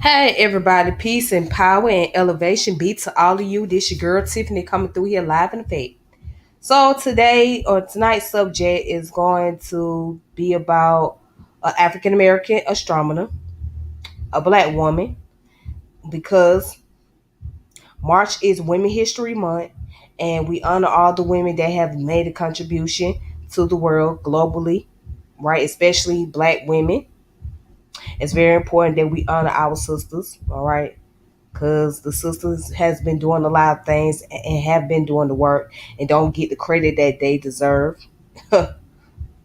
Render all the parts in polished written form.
Hey everybody, peace and power and elevation be to all of you. This your girl Tiffany coming through here live in effect. So today or tonight's subject is going to be about an African American astronomer, a black woman, because March is Women History Month, and we honor all the women that have made a contribution to the world globally, right? Especially black women. It's very important that we honor our sisters, all right? Because the sisters has been doing a lot of things and have been doing the work and don't get the credit that they deserve. All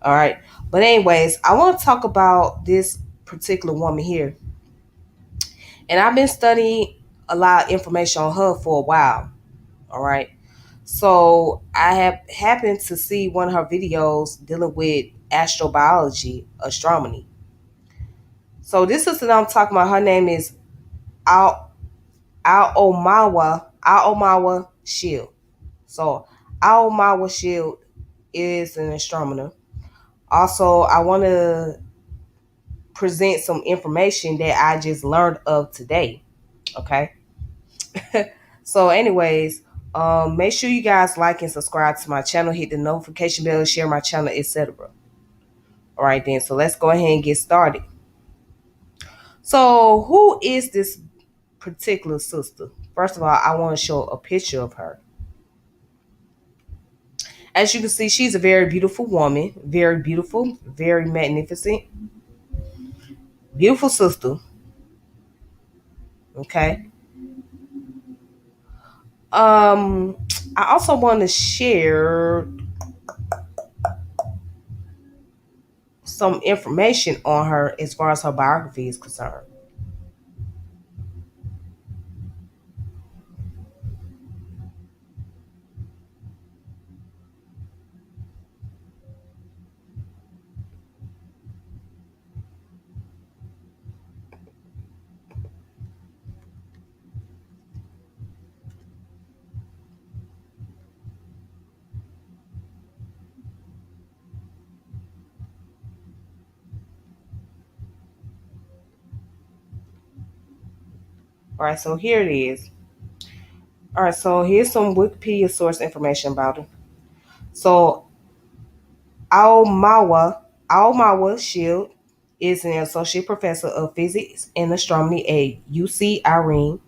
right. But anyways, I want to talk about this particular woman here. And I've been studying a lot of information on her for a while. All right. So I have happened to see one of her videos dealing with astrobiology, astronomy. So this sister that I'm talking about, her name is Al Aomawa Shield. So Aomawa Shield is an astronomer. Also, I want to present some information that I just learned of today. Okay. So, anyways, make sure you guys like and subscribe to my channel, hit the notification bell, share my channel, etc. All right, then. So let's go ahead and get started. So, who is this particular sister? First of all, I want to show a picture of her. As you can see, she's a very beautiful woman, very beautiful, very magnificent, beautiful sister. Okay. Um, I also want to share some information on her as far as her biography is concerned. All right, so here it is. All right, so here's some Wikipedia source information about her. So Aomawa Shield is an associate professor of physics and astronomy at UC Irene.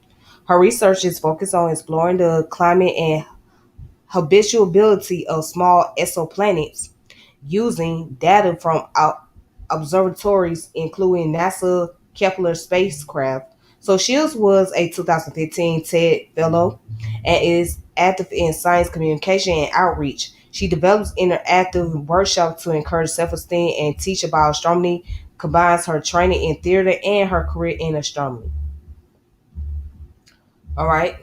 Her research is focused on exploring the climate and habitability of small exoplanets using data from observatories, including NASA Kepler spacecraft. So Shields was a 2015 TED Fellow and is active in science communication and outreach. She develops interactive workshops to encourage self-esteem and teach about astronomy, combines her training in theater and her career in astronomy. All right.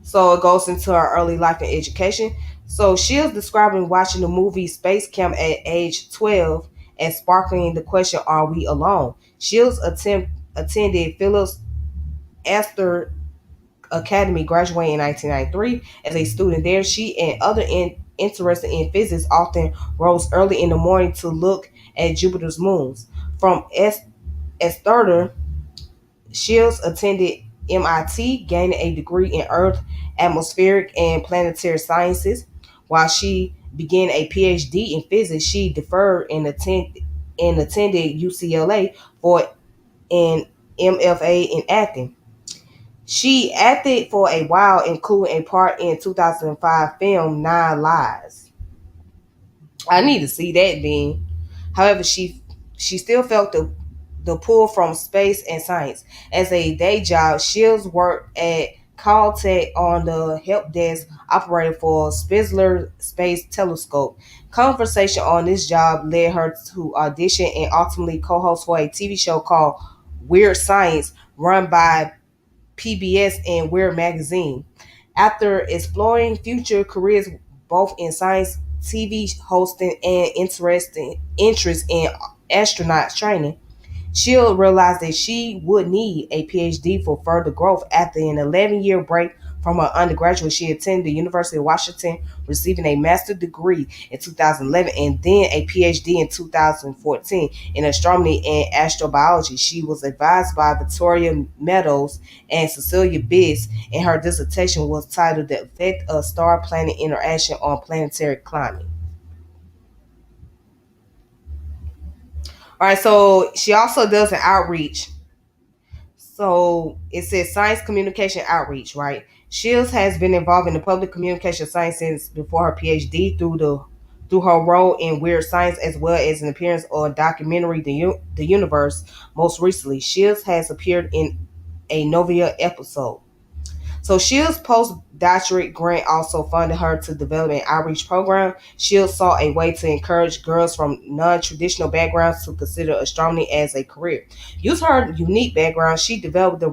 So it goes into her early life and education. So Shields describing watching the movie Space Camp at age 12 and sparkling the question, are we alone? Shields attended Phillips Astor Academy, graduating in 1993. As a student there, she and other interested in physics often rose early in the morning to look at Jupiter's moons. From Astor, Shields attended MIT, gaining a degree in Earth, atmospheric, and planetary sciences. While she began a PhD in physics, she deferred and attended UCLA for an MFA in acting. She acted for a while, including a part in 2005 film Nine Lives. I need to see that being. However, she still felt the pull from space and science. As a day job, Shields worked at Caltech on the help desk operator for Spitzer Space Telescope. Conversation on this job led her to audition and ultimately co-host for a TV show called Weird Science, run by PBS and Weird Magazine. After exploring future careers both in science, TV hosting, and interest in astronaut training, Shield realized that she would need a PhD for further growth after an 11-year break From her undergraduate, she attended the University of Washington, receiving a master's degree in 2011 and then a PhD in 2014 in astronomy and astrobiology. She was advised by Victoria Meadows and Cecilia Biss, and her dissertation was titled "The Effect of Star-Planet Interaction on Planetary Climate." All right, so she also does an outreach. So it says science communication outreach, right? Shields has been involved in the public communication science since before her PhD through her role in Weird Science as well as an appearance on documentary The Universe. Most recently, Shields has appeared in a Novia episode. So Shields' postdoctorate grant also funded her to develop an outreach program. Shields saw a way to encourage girls from non-traditional backgrounds to consider astronomy as a career. Using her unique background, she developed the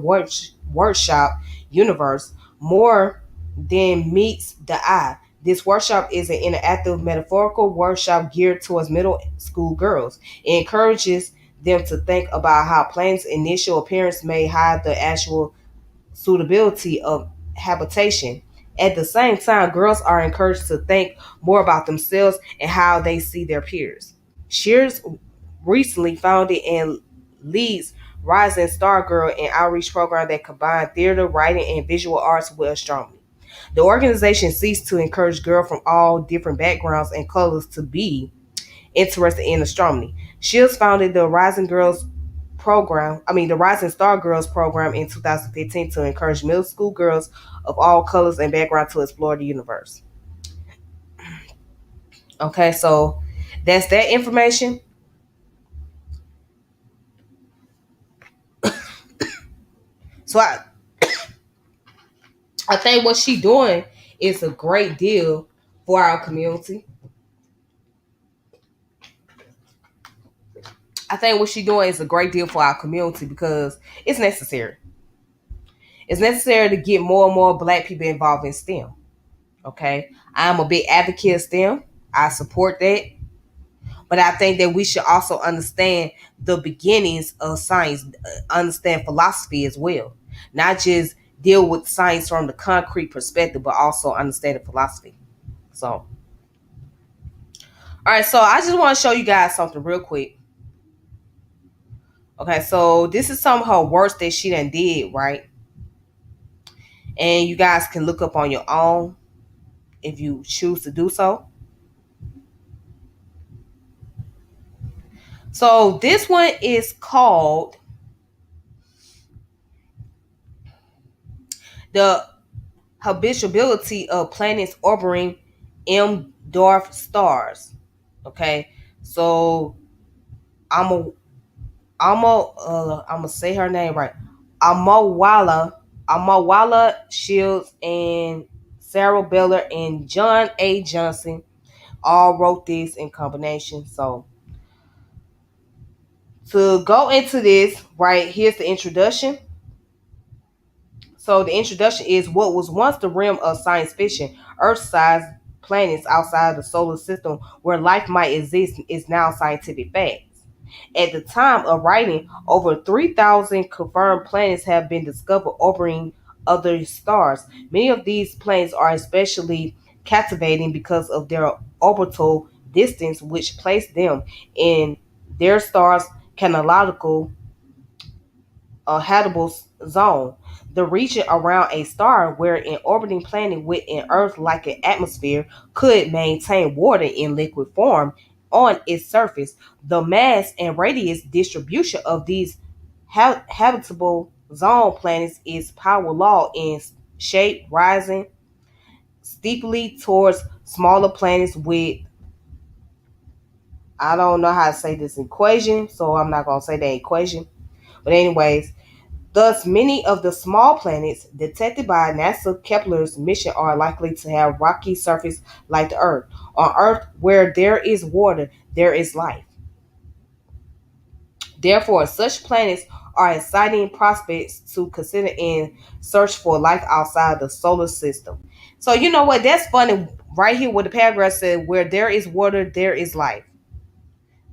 workshop Universe More Than Meets the Eye. This workshop is an interactive metaphorical workshop geared towards middle school girls. It encourages them to think about how planets' initial appearance may hide the actual suitability of habitation. At the same time, girls are encouraged to think more about themselves and how they see their peers. Shears recently founded and leads Rising Star Girl, an outreach program that combines theater, writing, and visual arts with astronomy. The organization seeks to encourage girls from all different backgrounds and colors to be interested in astronomy. Shields founded the Rising Star Girls program in 2015 to encourage middle school girls of all colors and backgrounds to explore the universe. Okay, so that's that information. So I think what she doing is a great deal for our community. I think what she doing is a great deal for our community because it's necessary. It's necessary to get more and more black people involved in STEM. Okay. I'm a big advocate of STEM. I support that. But I think that we should also understand the beginnings of science, understand philosophy as well. Not just deal with science from the concrete perspective, but also understand the philosophy. So, all right, so I just want to show you guys something real quick. Okay, so this is some of her works that she done did, right? And you guys can look up on your own if you choose to do so. So this one is called the habitability of planets orbiting M dwarf stars. Okay, so I'm a I'm gonna say her name right. Amawala Shields and Sarah Beller and John A. Johnson all wrote this in combination. So to go into this, right, here's the introduction. So the introduction is what was once the realm of science fiction, Earth-sized planets outside the solar system where life might exist is now scientific facts. At the time of writing, over 3,000 confirmed planets have been discovered orbiting other stars. Many of these planets are especially captivating because of their orbital distance, which place them in their star's chronological habitable zone, the region around a star where an orbiting planet with an Earth-like atmosphere could maintain water in liquid form on its surface. The mass and radius distribution of these habitable zone planets is power law in shape, rising steeply towards smaller planets with, I don't know how to say this equation, so I'm not gonna say the equation. But anyways, thus, many of the small planets detected by NASA Kepler's mission are likely to have rocky surface like the Earth. On Earth, where there is water, there is life. Therefore, such planets are exciting prospects to consider in search for life outside the solar system. So you know what? That's funny. Right here, what the paragraph said: "Where there is water, there is life."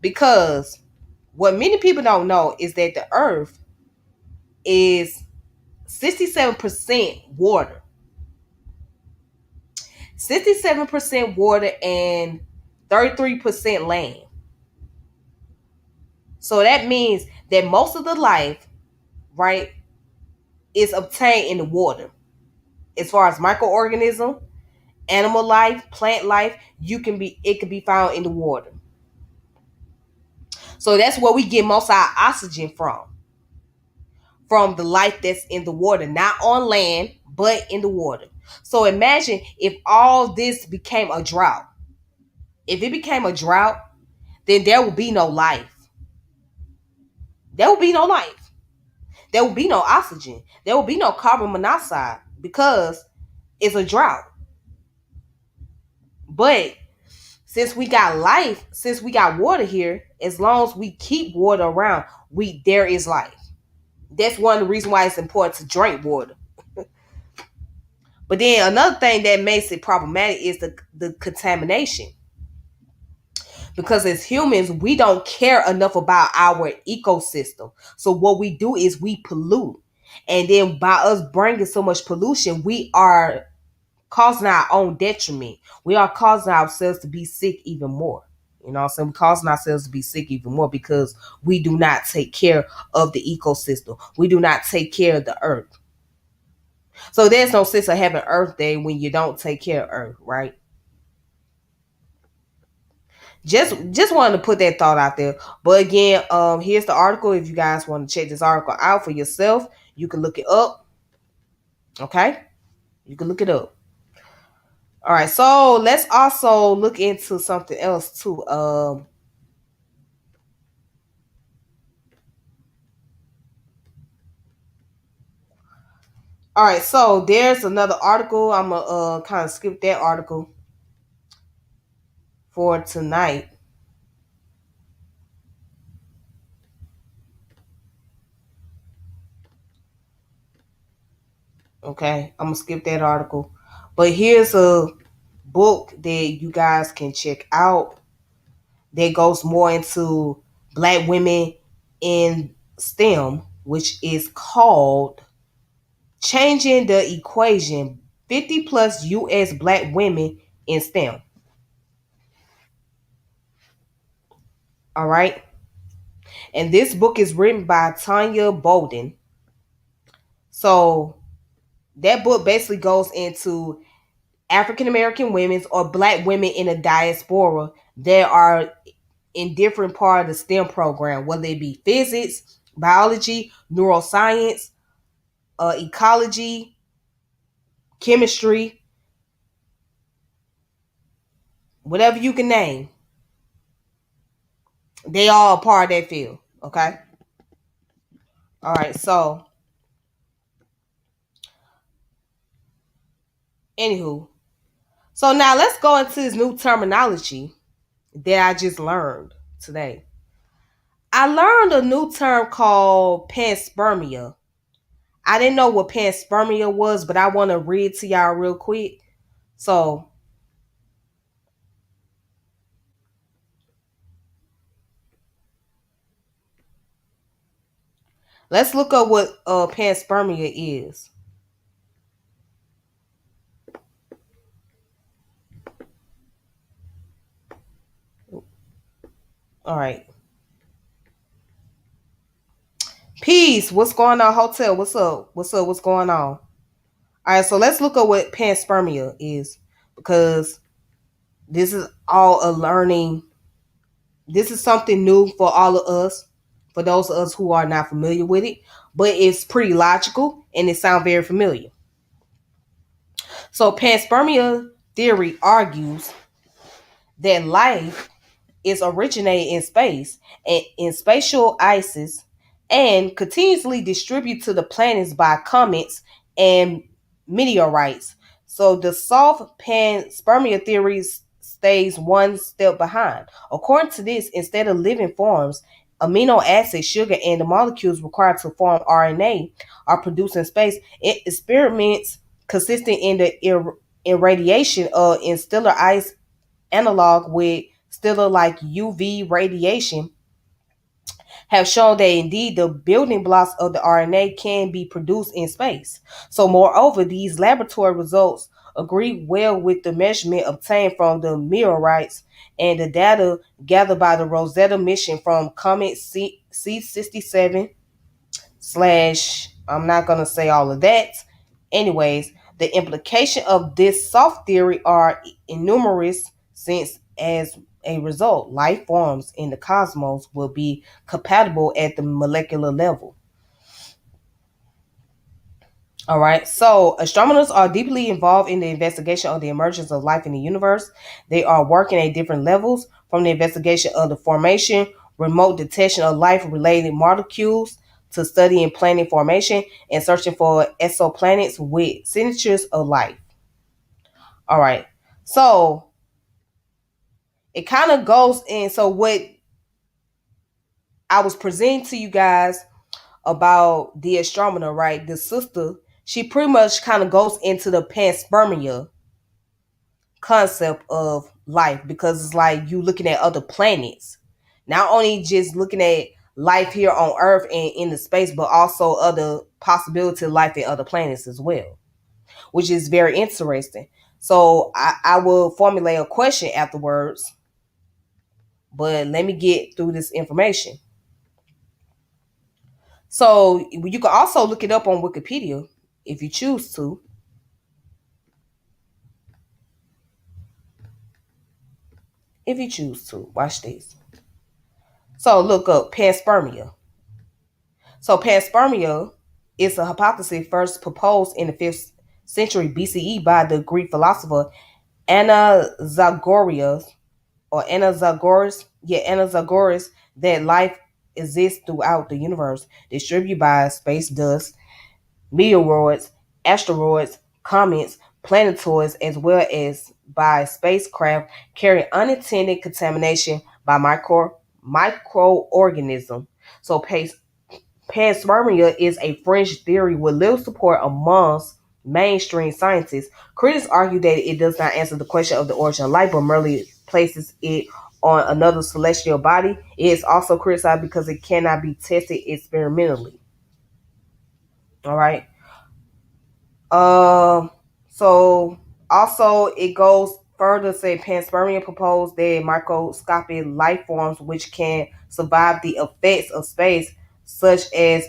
Because what many people don't know is that the Earth is 67% water. 67% water and 33% land. So that means that most of the life, right, is obtained in the water. As far as microorganism, animal life, plant life, it can be found in the water. So that's where we get most of our oxygen from the life that's in the water, not on land, but in the water. So imagine if all this became a drought. If it became a drought, then there will be no life. There will be no life. There will be no oxygen. There will be no carbon monoxide because it's a drought. But since we got life, since we got water here, as long as we keep water around, there is life. That's one of the reasons why it's important to drink water. But then another thing that makes it problematic is the contamination. Because as humans, we don't care enough about our ecosystem. So what we do is we pollute. And then by us bringing so much pollution, we are causing our own detriment. We are causing ourselves to be sick even more. You know what I'm saying? We're causing ourselves to be sick even more because we do not take care of the ecosystem. We do not take care of the earth. So there's no sense of having Earth Day when you don't take care of Earth, right? Just wanted to put that thought out there. But again, here's the article. If you guys want to check this article out for yourself, you can look it up. Okay? You can look it up. All right, so let's also look into something else too. All right, so there's another article. I'm gonna kind of skip that article for tonight. Okay, I'm gonna skip that article. But here's a book that you guys can check out that goes more into black women in STEM, which is called Changing the Equation 50 plus US Black Women in STEM. All right. And this book is written by Tanya Bolden. So that book basically goes into African American women or black women in a diaspora that are in different part of the STEM program, whether it be physics, biology, neuroscience, ecology, chemistry, whatever you can name. They all a part of that field. Okay. All right. So, anywho, so now let's go into this new terminology that I just learned today. I learned a new term called panspermia. I didn't know what panspermia was, but I want to read to y'all real quick. So let's look up what panspermia is. All right. Peace. What's going on, hotel? What's up? What's up? What's going on? All right. So let's look up what panspermia is because this is all a learning. This is something new for all of us, for those of us who are not familiar with it, but it's pretty logical and it sounds very familiar. So panspermia theory argues that life is originated in space and in spatial ices and continuously distributed to the planets by comets and meteorites. So the soft panspermia theory stays one step behind. According to this, instead of living forms, amino acids, sugar, and the molecules required to form RNA are produced in space. Experiments consisting in the irradiation of interstellar ice analog with stellar like UV radiation have shown that indeed the building blocks of the RNA can be produced in space. So, moreover, these laboratory results agree well with the measurement obtained from the meteorites and the data gathered by the Rosetta mission from Comet C67 slash, I'm not going to say all of that. Anyways, the implication of this soft theory are innumerous, since as a result, life forms in the cosmos will be compatible at the molecular level. All right. So astronomers are deeply involved in the investigation of the emergence of life in the universe. They are working at different levels, from the investigation of the formation, remote detection of life related molecules, to studying planet formation and searching for exoplanets with signatures of life. All right. So it kind of goes in. So what I was presenting to you guys about the astronomer, right? The sister, she pretty much kind of goes into the panspermia concept of life, because it's like you looking at other planets, not only just looking at life here on Earth and in the space, but also other possibility of life in other planets as well, which is very interesting. So I will formulate a question afterwards, but let me get through this information. So you can also look it up on Wikipedia if you choose to. If you choose to, watch this. So look up panspermia. So panspermia is a hypothesis first proposed in the 5th century BCE by the Greek philosopher Anaxagoras Anaxagoras, that life exists throughout the universe, distributed by space dust, meteoroids, asteroids, comets, planetoids, as well as by spacecraft carrying unintended contamination by microorganisms. So panspermia is a fringe theory with little support amongst mainstream scientists. Critics argue that it does not answer the question of the origin of life, but merely places it on another celestial body. It is also criticized because it cannot be tested experimentally. All right. Um. So also it goes further to say panspermia proposed that microscopic life forms which can survive the effects of space, such as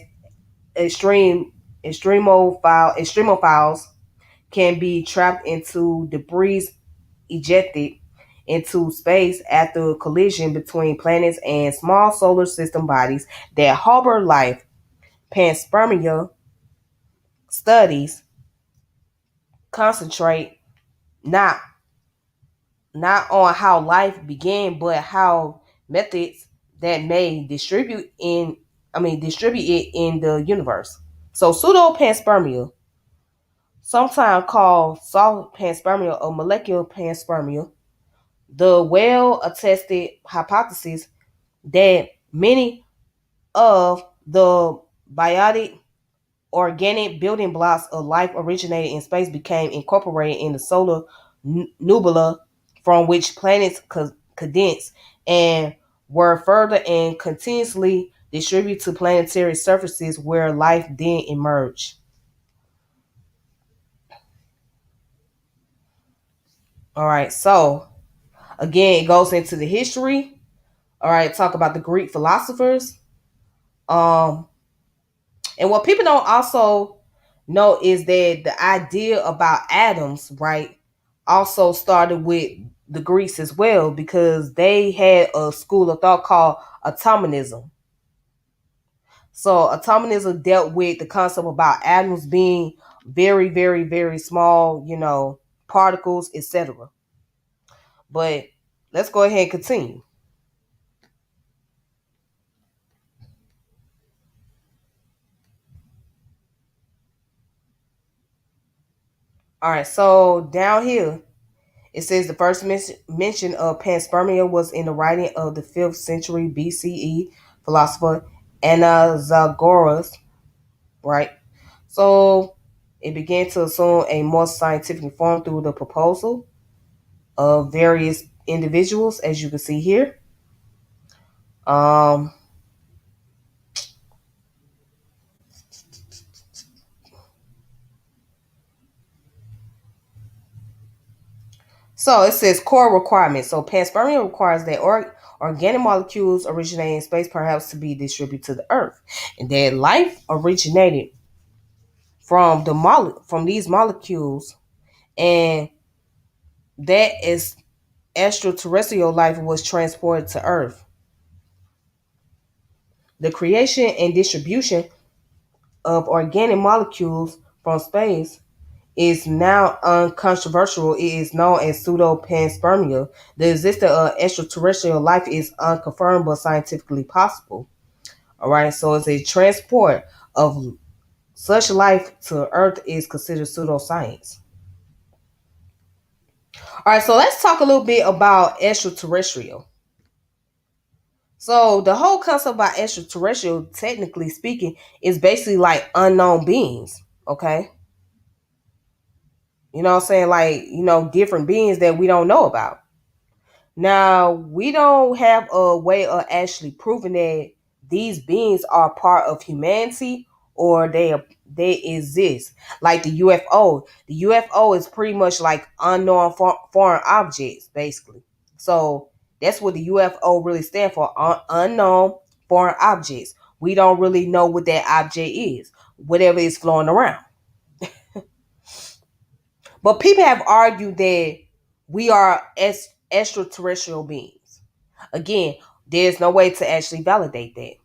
extreme extremophiles, can be trapped into debris ejected into space after a collision between planets and small solar system bodies that harbor life. Panspermia studies concentrate not not on how life began, but how methods that may distribute it in the universe. So pseudo panspermia, sometimes called soft panspermia or molecular panspermia, the well attested hypothesis that many of the biotic organic building blocks of life originated in space became incorporated in the solar nebula from which planets condense and were further and continuously distributed to planetary surfaces where life then emerged. All right, so again, it goes into the history. All right, talk about the Greek philosophers. Um, and what people don't also know is that the idea about atoms, right, also started with the Greeks as well, because they had a school of thought called atomism. So atomism dealt with the concept about atoms being very, very, very small, particles, etc. But let's go ahead and continue. All right, so down here it says the first mention of panspermia was in the writing of the 5th century BCE philosopher Anaxagoras, right? So it began to assume a more scientific form through the proposal of various individuals, as you can see here. Um, So it says core requirements. So panspermia requires that organic molecules originating in space perhaps to be distributed to the Earth, and that life originated from from these molecules, and that is extraterrestrial life was transported to Earth. The creation and distribution of organic molecules from space is now uncontroversial. It is known as pseudopanspermia. The existence of extraterrestrial life is unconfirmed but scientifically possible. All right, so it's a transport of such life to Earth is considered pseudoscience. All right, so let's talk a little bit about extraterrestrial. So the whole concept about extraterrestrial, technically speaking, is basically like unknown beings. Okay, you know what I'm saying? Like, different beings that we don't know about. Now, we don't have a way of actually proving that these beings are part of humanity or they exist. Like the UFO. The UFO is pretty much like unknown foreign objects, basically. So that's what the UFO really stands for, unknown foreign objects. We don't really know what that object is, whatever is flowing around. But people have argued that we are extraterrestrial beings. Again, there's no way to actually validate that.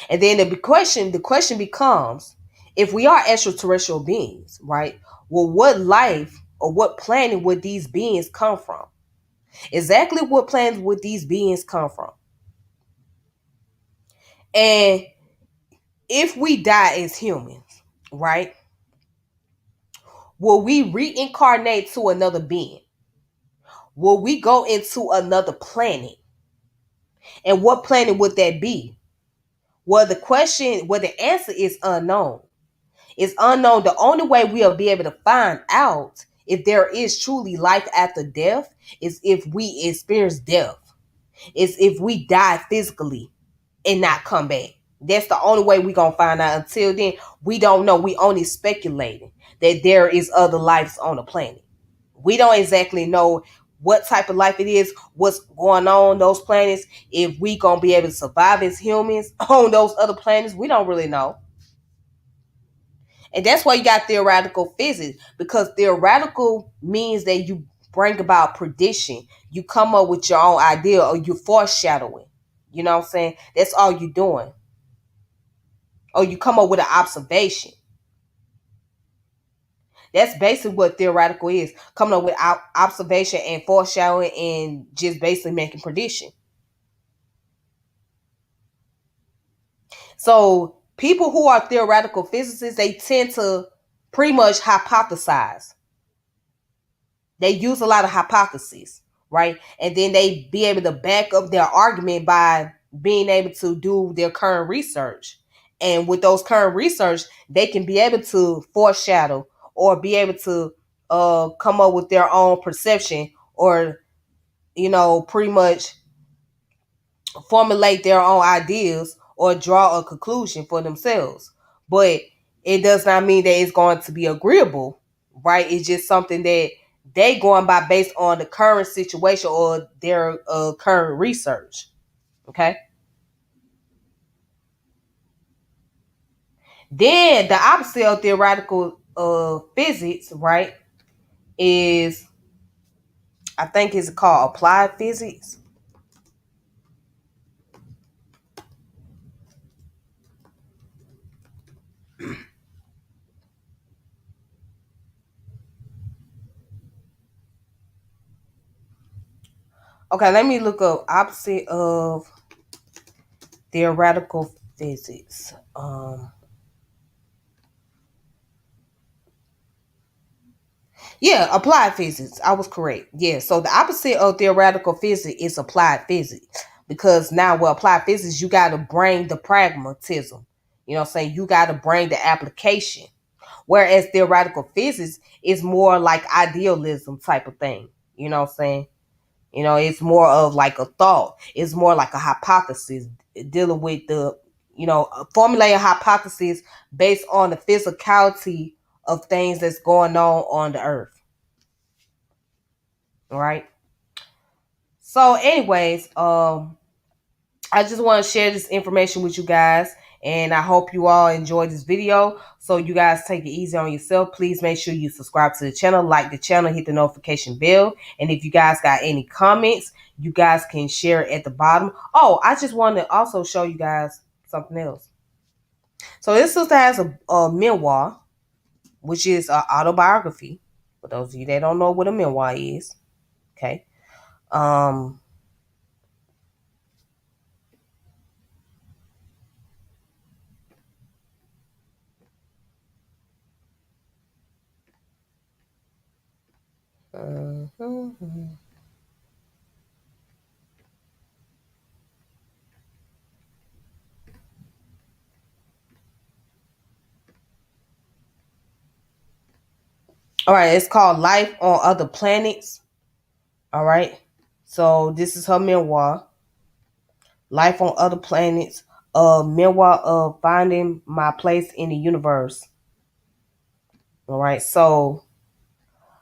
And then the question becomes, if we are extraterrestrial beings, right? Well, what life or what planet would these beings come from? Exactly what planet would these beings come from? And if we die as humans, right? Will we reincarnate to another being? Will we go into another planet? And what planet would that be? The answer is unknown. It's unknown. The only way we'll be able to find out if there is truly life after death is if we experience death. Is if we die physically and not come back. That's the only way we're gonna find out. Until then, we don't know. We only speculating that there is other lives on the planet. We don't exactly know what type of life it is, what's going on those planets, if we gonna be able to survive as humans on those other planets. We don't really know. And that's why you got theoretical physics, because theoretical means that you bring about prediction. You come up with your own idea or you're foreshadowing. You know what I'm saying? That's all you're doing. Or you come up with an observation. That's basically what theoretical is. Coming up with observation and foreshadowing and just basically making prediction. So people who are theoretical physicists, they tend to pretty much hypothesize. They use a lot of hypotheses, right? And then they be able to back up their argument by being able to do their current research. And with those current research, they can be able to foreshadow or be able to come up with their own perception, or pretty much formulate their own ideas or draw a conclusion for themselves. But it does not mean that it's going to be agreeable, right? It's just something that they going by based on the current situation or their current research. Okay. Then the opposite of theoretical physics, right, is, I think it's called applied physics. Okay, let me look up opposite of theoretical physics. Yeah, applied physics. I was correct. Yeah, so the opposite of theoretical physics is applied physics. Because now with applied physics, you got to bring the pragmatism. You know what I'm saying? You got to bring the application. Whereas theoretical physics is more like idealism type of thing. You know what I'm saying? It's more of like a thought. It's more like a hypothesis, dealing with formulating hypothesis based on the physicality of things that's going on the earth. All right. So, anyways, I just want to share this information with you guys, and I hope you all enjoyed this video. So you guys take it easy on yourself. Please make sure you subscribe to the channel, like the channel, hit the notification bell. And if you guys got any comments, you guys can share it at the bottom. Oh, I just want to also show you guys something else. So this sister has a memoir, which is an autobiography. For those of you that don't know what a memoir is, okay. Um, mhm. All right, it's called Life on Other Planets. All right. So this is her memoir, Life on Other Planets, a memoir of finding my place in the universe. All right. So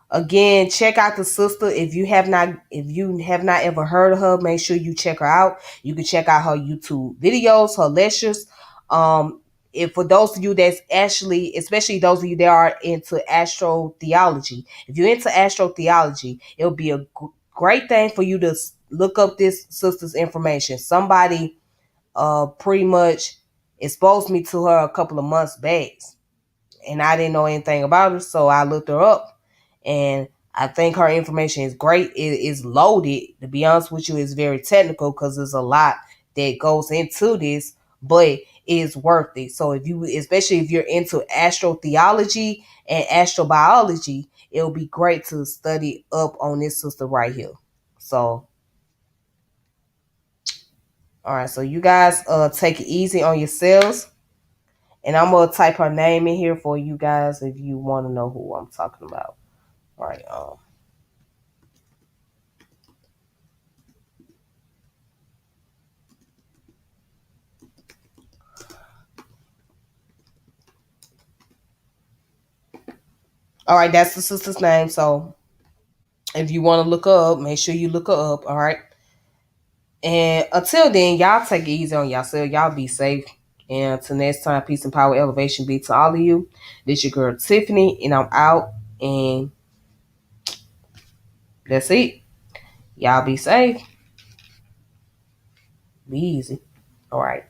again, check out the sister. If you have not ever heard of her, make sure you check her out. You can check out her YouTube videos, her lectures. If for those of you that's actually, especially those of you that are into astrotheology, if you're into astrotheology, it'll be a great thing for you to look up this sister's information. Somebody pretty much exposed me to her a couple of months back, and I didn't know anything about her, so I looked her up, and I think her information is great. It is loaded. To be honest with you, it's very technical because there's a lot that goes into this, but it is worth it. So if you, especially if you're into astrotheology and astrobiology, it'll be great to study up on this sister right here. So, all right, so you guys take it easy on yourselves. And I'm gonna type her name in here for you guys if you want to know who I'm talking about. All right. All right. That's the sister's name. So if you want to look her up, make sure you look her up. All right. And until then, y'all take it easy on yourself. Y'all be safe. And until next time, peace and power, elevation be to all of you. This your girl Tiffany, and I'm out. And that's it. Y'all be safe. Be easy. All right.